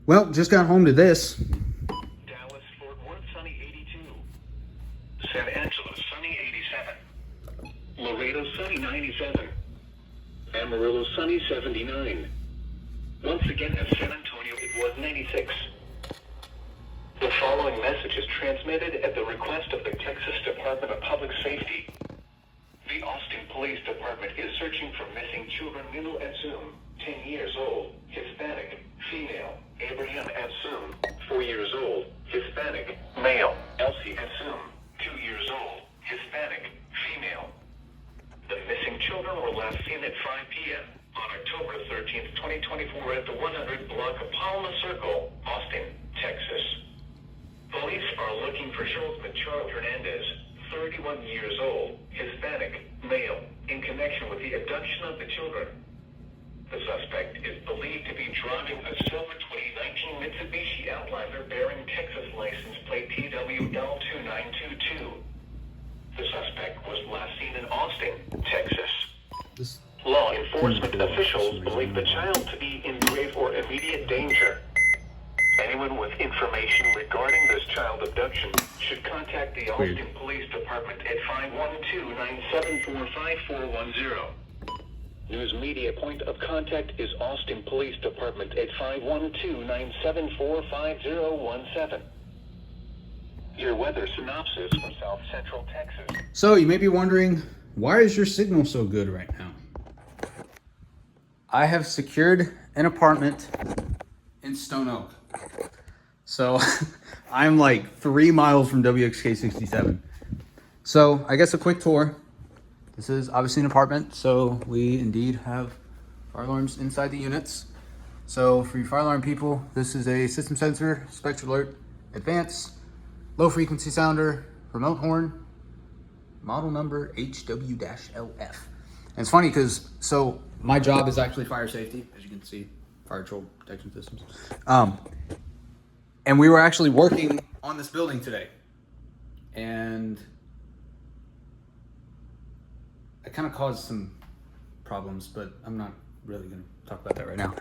Well, just got home to this. Dallas, Fort Worth, sunny 82. San Angelo, sunny 87. Laredo, sunny 97. Amarillo, sunny 79. Once again at San Antonio, it was 96. The following message is transmitted at the request of the Texas Department of Public Safety. The Austin Police Department is searching for missing children Minul Atsum, 10 years old, Hispanic, female, Abraham Atsum, 4 years old, Hispanic, male, Elsie Atsum, 2 years old, Hispanic, female. The missing children were last seen at 5 p.m. on October 13th, 2024 at the 100 block of Palma Circle, Austin, Texas. Police are looking for Schultzman Charles Hernandez, 31 years old, Hispanic, male, in connection with the abduction of the children. The suspect is believed to be driving a silver 2019 Mitsubishi Outlander bearing Texas license plate TWL2922. The suspect was last seen in Austin, Texas. Law enforcement officials believe the child to be in grave or immediate danger. Anyone with information regarding this child abduction should contact the Austin Police Department at 512-974-5410. News media point of contact is Austin Police Department at 512-974-5017. Your weather synopsis for South Central Texas. So you may be wondering, why is your signal so good right now? I have secured an apartment in Stone Oak. So I'm like 3 miles from WXK67. So I guess a quick tour. This is obviously an apartment, so we indeed have fire alarms inside the units. So for you fire alarm people, this is a system sensor, spectral alert, advanced, low frequency sounder, remote horn, model number HW-LF. And it's funny because, so my job is actually fire safety, as you can see, fire troll protection systems. And we were actually working on this building today. And I kind of caused some problems, but I'm not really going to talk about that right now.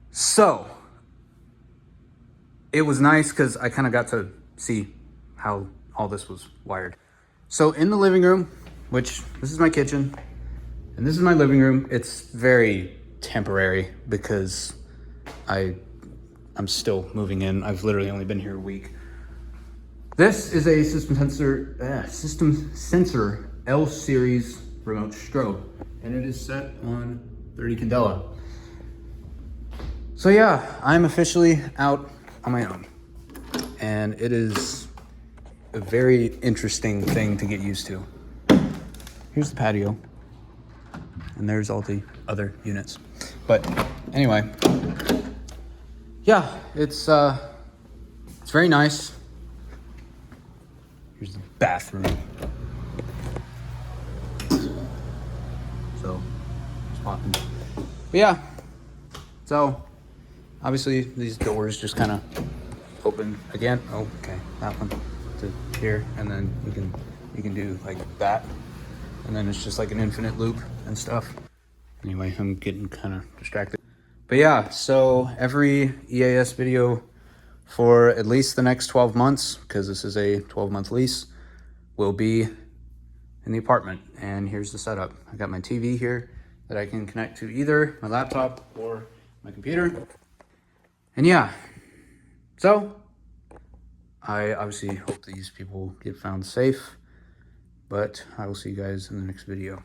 So it was nice because I kind of got to see how all this was wired. So in the living room, which this is my kitchen, and this is my living room. It's very temporary because I'm still moving in. I've literally only been here a week. This is a system sensor L series remote strobe, and it is set on 30 candela. So yeah, I'm officially out on my own, and it is a very interesting thing to get used to. Here's the patio, and there's all the other units. But anyway, yeah, it's very nice. Here's the bathroom. So it's popping. But yeah, so obviously these doors just kind of open again. Oh, okay, that one to here, and then you can do like that, and then it's just like an infinite loop and stuff. Anyway, I'm getting kind of distracted. But yeah, so every EAS video for at least the next 12 months, because this is a 12-month lease, will be in the apartment. And here's the setup. I got my TV here that I can connect to either my laptop or my computer. And yeah, so I obviously hope these people get found safe, but I will see you guys in the next video.